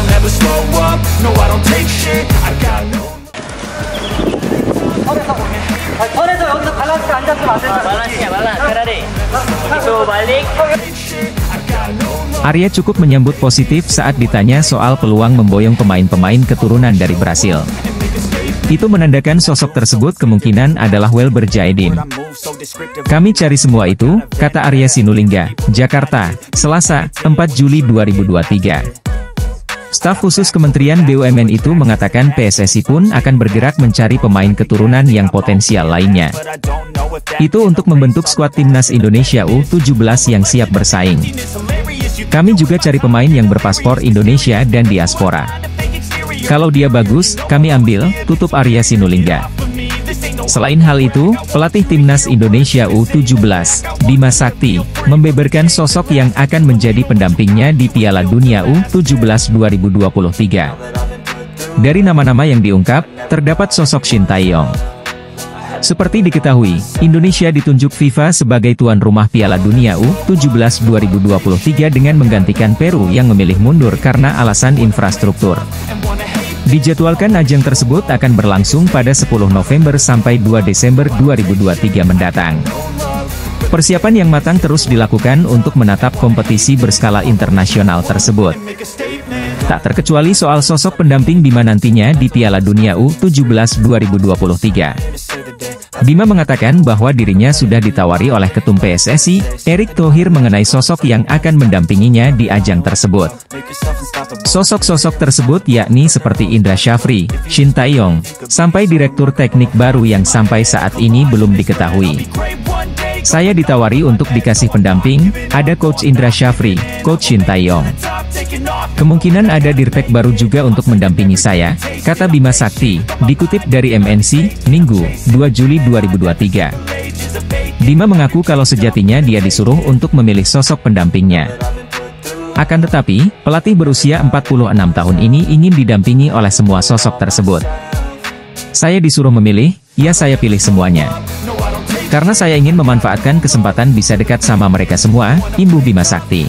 don't ever slow up, no I don't take shit, I got no. 선에서 여기서 밸런스 안 잡히면 안 된다. 밸런스야, 그래. itu balik. Arya cukup menyambut positif saat ditanya soal peluang memboyong pemain-pemain keturunan dari Brasil. Itu menandakan sosok tersebut kemungkinan adalah Welber Jaedin. Kami cari semua itu, kata Arya Sinulinga, Jakarta, Selasa, 4 Juli 2023. Staf khusus Kementerian BUMN itu mengatakan PSSI pun akan bergerak mencari pemain keturunan yang potensial lainnya. Itu untuk membentuk skuad timnas Indonesia U17 yang siap bersaing. Kami juga cari pemain yang berpaspor Indonesia dan diaspora. Kalau dia bagus, kami ambil, tutup Arya Sinulinga. Selain hal itu, pelatih timnas Indonesia U17, Bima Sakti, membeberkan sosok yang akan menjadi pendampingnya di Piala Dunia U17 2023. Dari nama-nama yang diungkap, terdapat sosok Shin Tae-yong. Seperti diketahui, Indonesia ditunjuk FIFA sebagai tuan rumah Piala Dunia U17 2023 dengan menggantikan Peru yang memilih mundur karena alasan infrastruktur. Dijadwalkan ajang tersebut akan berlangsung pada 10 November sampai 2 Desember 2023 mendatang. Persiapan yang matang terus dilakukan untuk menatap kompetisi berskala internasional tersebut. Tak terkecuali soal sosok pendamping Bima nantinya di Piala Dunia U17 2023. Bima mengatakan bahwa dirinya sudah ditawari oleh Ketum PSSI, Erick Thohir mengenai sosok yang akan mendampinginya di ajang tersebut. Sosok-sosok tersebut yakni seperti Indra Syafri, Shin Tae-yong, sampai direktur teknik baru yang sampai saat ini belum diketahui. Saya ditawari untuk dikasih pendamping, ada Coach Indra Syafri, Coach Shin Tae-yong. Kemungkinan ada dirtek baru juga untuk mendampingi saya, kata Bima Sakti, dikutip dari MNC, Minggu, 2 Juli 2023. Bima mengaku kalau sejatinya dia disuruh untuk memilih sosok pendampingnya. Akan tetapi, pelatih berusia 46 tahun ini ingin didampingi oleh semua sosok tersebut. Saya disuruh memilih, ya saya pilih semuanya. Karena saya ingin memanfaatkan kesempatan bisa dekat sama mereka semua, imbuh Bima Sakti.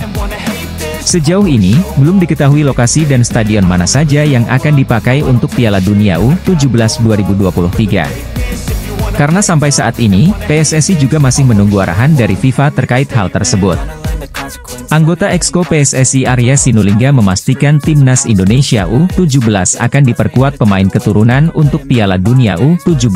Sejauh ini, belum diketahui lokasi dan stadion mana saja yang akan dipakai untuk Piala Dunia U17 2023. Karena sampai saat ini, PSSI juga masih menunggu arahan dari FIFA terkait hal tersebut. Anggota Exco PSSI Arya Sinulinga memastikan timnas Indonesia U17 akan diperkuat pemain keturunan untuk Piala Dunia U17.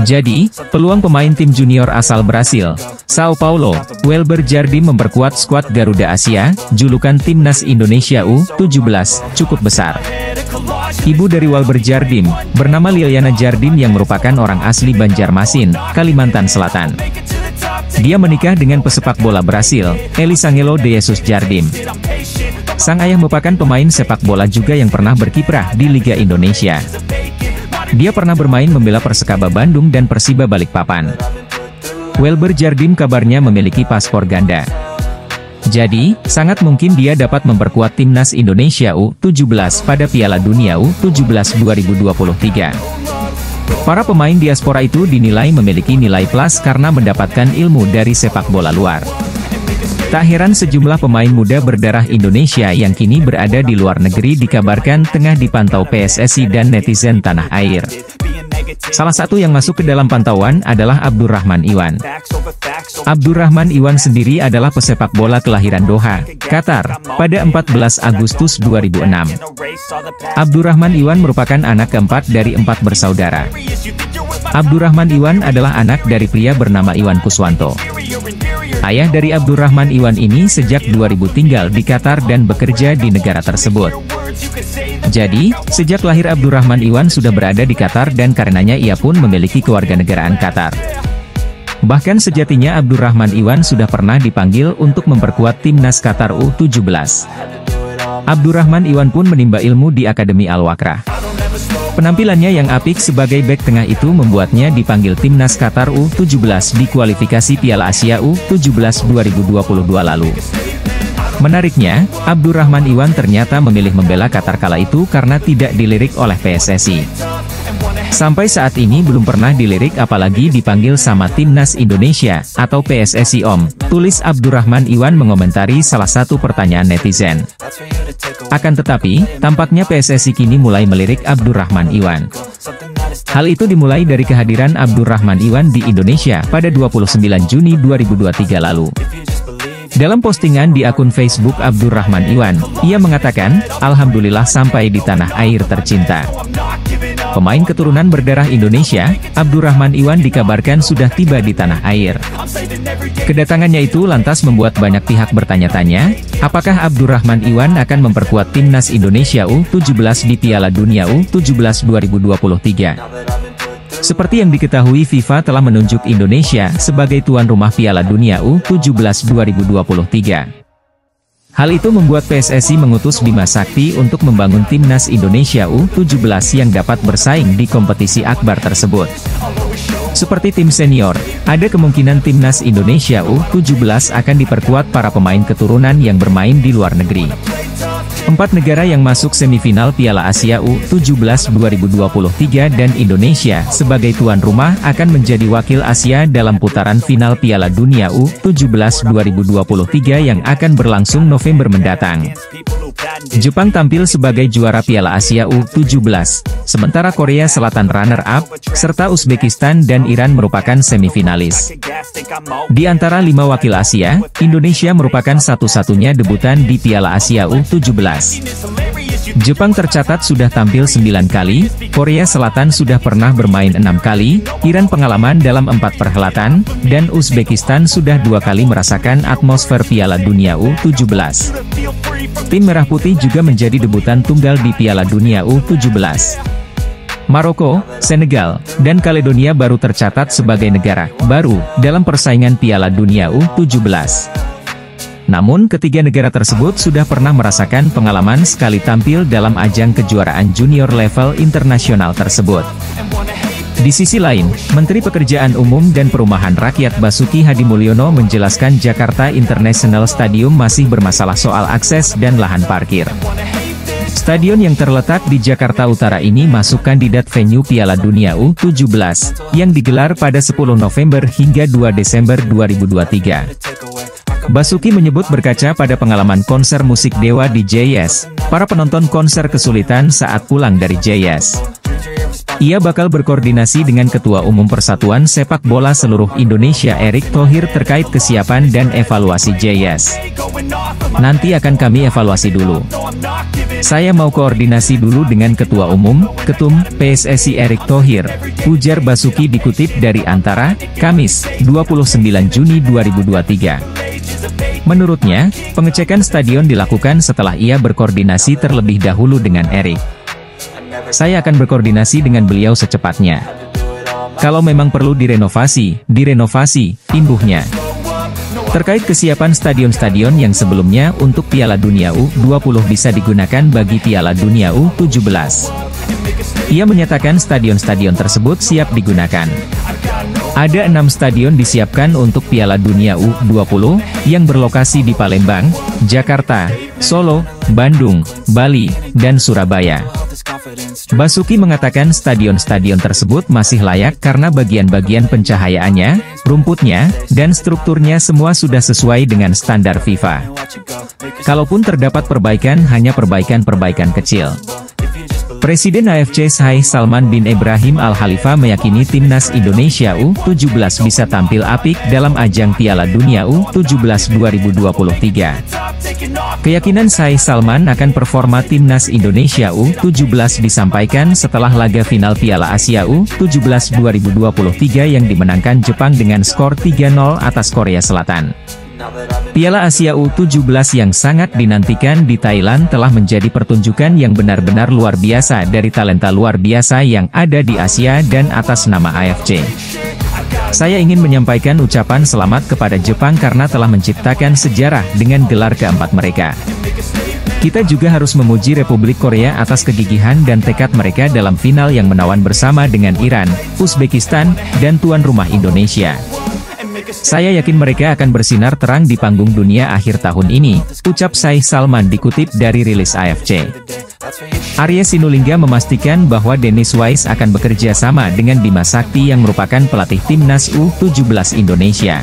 Jadi, peluang pemain tim junior asal Brasil, Sao Paulo, Welber Jardim memperkuat skuad Garuda Asia, julukan timnas Indonesia U17, cukup besar. Ibu dari Welber Jardim, bernama Liliana Jardim yang merupakan orang asli Banjarmasin, Kalimantan Selatan. Dia menikah dengan pesepak bola Brasil, Elisangelo de Jesus Jardim. Sang ayah merupakan pemain sepak bola juga yang pernah berkiprah di Liga Indonesia. Dia pernah bermain membela Persekaba Bandung dan Persiba Balikpapan. Welber Jardim kabarnya memiliki paspor ganda. Jadi, sangat mungkin dia dapat memperkuat timnas Indonesia U17 pada Piala Dunia U17 2023. Para pemain diaspora itu dinilai memiliki nilai plus karena mendapatkan ilmu dari sepak bola luar. Tak heran sejumlah pemain muda berdarah Indonesia yang kini berada di luar negeri dikabarkan tengah dipantau PSSI dan netizen tanah air. Salah satu yang masuk ke dalam pantauan adalah Abdurrahman Iwan. Abdurrahman Iwan sendiri adalah pesepak bola kelahiran Doha, Qatar, pada 14 Agustus 2006. Abdurrahman Iwan merupakan anak keempat dari 4 bersaudara. Abdurrahman Iwan adalah anak dari pria bernama Iwan Kuswanto. Ayah dari Abdurrahman Iwan ini sejak 2000 tinggal di Qatar dan bekerja di negara tersebut. Jadi, sejak lahir Abdurrahman Iwan sudah berada di Qatar dan karenanya ia pun memiliki kewarganegaraan Qatar. Bahkan sejatinya Abdurrahman Iwan sudah pernah dipanggil untuk memperkuat timnas Qatar U17. Abdurrahman Iwan pun menimba ilmu di Akademi Al-Wakrah. Penampilannya yang apik sebagai bek tengah itu membuatnya dipanggil timnas Qatar U17 di kualifikasi Piala Asia U17 2022 lalu. Menariknya, Abdurrahman Iwan ternyata memilih membela Qatar kala itu karena tidak dilirik oleh PSSI. Sampai saat ini belum pernah dilirik apalagi dipanggil sama Timnas Indonesia, atau PSSI Om, tulis Abdurrahman Iwan mengomentari salah satu pertanyaan netizen. Akan tetapi, tampaknya PSSI kini mulai melirik Abdurrahman Iwan. Hal itu dimulai dari kehadiran Abdurrahman Iwan di Indonesia pada 29 Juni 2023 lalu. Dalam postingan di akun Facebook Abdurrahman Iwan, ia mengatakan, "Alhamdulillah sampai di tanah air tercinta." Pemain keturunan berdarah Indonesia, Abdurrahman Iwan dikabarkan sudah tiba di tanah air. Kedatangannya itu lantas membuat banyak pihak bertanya-tanya, apakah Abdurrahman Iwan akan memperkuat Timnas Indonesia U17 di Piala Dunia U17 2023. Seperti yang diketahui, FIFA telah menunjuk Indonesia sebagai tuan rumah Piala Dunia U17 2023. Hal itu membuat PSSI mengutus Bima Sakti untuk membangun Timnas Indonesia U17 yang dapat bersaing di kompetisi akbar tersebut. Seperti tim senior, ada kemungkinan Timnas Indonesia U17 akan diperkuat para pemain keturunan yang bermain di luar negeri. 4 negara yang masuk semifinal Piala Asia U17 2023 dan Indonesia sebagai tuan rumah akan menjadi wakil Asia dalam putaran final Piala Dunia U17 2023 yang akan berlangsung November mendatang. Jepang tampil sebagai juara Piala Asia U17, sementara Korea Selatan runner-up, serta Uzbekistan dan Iran merupakan semifinalis. Di antara 5 wakil Asia, Indonesia merupakan satu-satunya debutan di Piala Asia U17. Jepang tercatat sudah tampil 9 kali, Korea Selatan sudah pernah bermain 6 kali, Iran pengalaman dalam 4 perhelatan, dan Uzbekistan sudah 2 kali merasakan atmosfer Piala Dunia U17. Tim Merah Putih juga menjadi debutan tunggal di Piala Dunia U17. Maroko, Senegal, dan Kaledonia baru tercatat sebagai negara baru dalam persaingan Piala Dunia U17. Namun ketiga negara tersebut sudah pernah merasakan pengalaman sekali tampil dalam ajang kejuaraan junior level internasional tersebut. Di sisi lain, Menteri Pekerjaan Umum dan Perumahan Rakyat Basuki Hadimulyono menjelaskan Jakarta International Stadium masih bermasalah soal akses dan lahan parkir. Stadion yang terletak di Jakarta Utara ini masuk kandidat venue Piala Dunia U17, yang digelar pada 10 November hingga 2 Desember 2023. Basuki menyebut berkaca pada pengalaman konser musik Dewa di JS, para penonton konser kesulitan saat pulang dari JS. Ia bakal berkoordinasi dengan Ketua Umum Persatuan Sepak Bola Seluruh Indonesia Erick Thohir terkait kesiapan dan evaluasi JS. Nanti akan kami evaluasi dulu. Saya mau koordinasi dulu dengan Ketua Umum, Ketum, PSSI Erick Thohir, ujar Basuki dikutip dari Antara, Kamis, 29 Juni 2023. Menurutnya, pengecekan stadion dilakukan setelah ia berkoordinasi terlebih dahulu dengan Erick. Saya akan berkoordinasi dengan beliau secepatnya. Kalau memang perlu direnovasi, imbuhnya. Terkait kesiapan stadion-stadion yang sebelumnya untuk Piala Dunia U20 bisa digunakan bagi Piala Dunia U17. Ia menyatakan stadion-stadion tersebut siap digunakan. Ada 6 stadion disiapkan untuk Piala Dunia U20, yang berlokasi di Palembang, Jakarta, Solo, Bandung, Bali, dan Surabaya. Basuki mengatakan stadion-stadion tersebut masih layak karena bagian-bagian pencahayaannya, rumputnya, dan strukturnya semua sudah sesuai dengan standar FIFA. Kalaupun terdapat perbaikan, hanya perbaikan-perbaikan kecil. Presiden AFC Sheikh Salman bin Ibrahim Al Khalifa meyakini Timnas Indonesia U17 bisa tampil apik dalam ajang Piala Dunia U17 2023. Keyakinan Sheikh Salman akan performa Timnas Indonesia U17 disampaikan setelah laga final Piala Asia U17 2023 yang dimenangkan Jepang dengan skor 3-0 atas Korea Selatan. Piala Asia U17 yang sangat dinantikan di Thailand telah menjadi pertunjukan yang benar-benar luar biasa dari talenta luar biasa yang ada di Asia dan atas nama AFC. Saya ingin menyampaikan ucapan selamat kepada Jepang karena telah menciptakan sejarah dengan gelar keempat mereka. Kita juga harus memuji Republik Korea atas kegigihan dan tekad mereka dalam final yang menawan bersama dengan Iran, Uzbekistan, dan tuan rumah Indonesia. Saya yakin mereka akan bersinar terang di panggung dunia akhir tahun ini, ucap Sheikh Salman dikutip dari rilis AFC. Arya Sinulinga memastikan bahwa Dennis Wise akan bekerja sama dengan Bima Sakti yang merupakan pelatih timnas U17 Indonesia.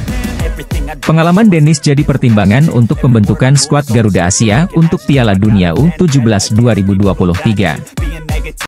Pengalaman Dennis jadi pertimbangan untuk pembentukan skuad Garuda Asia untuk Piala Dunia U17 2023.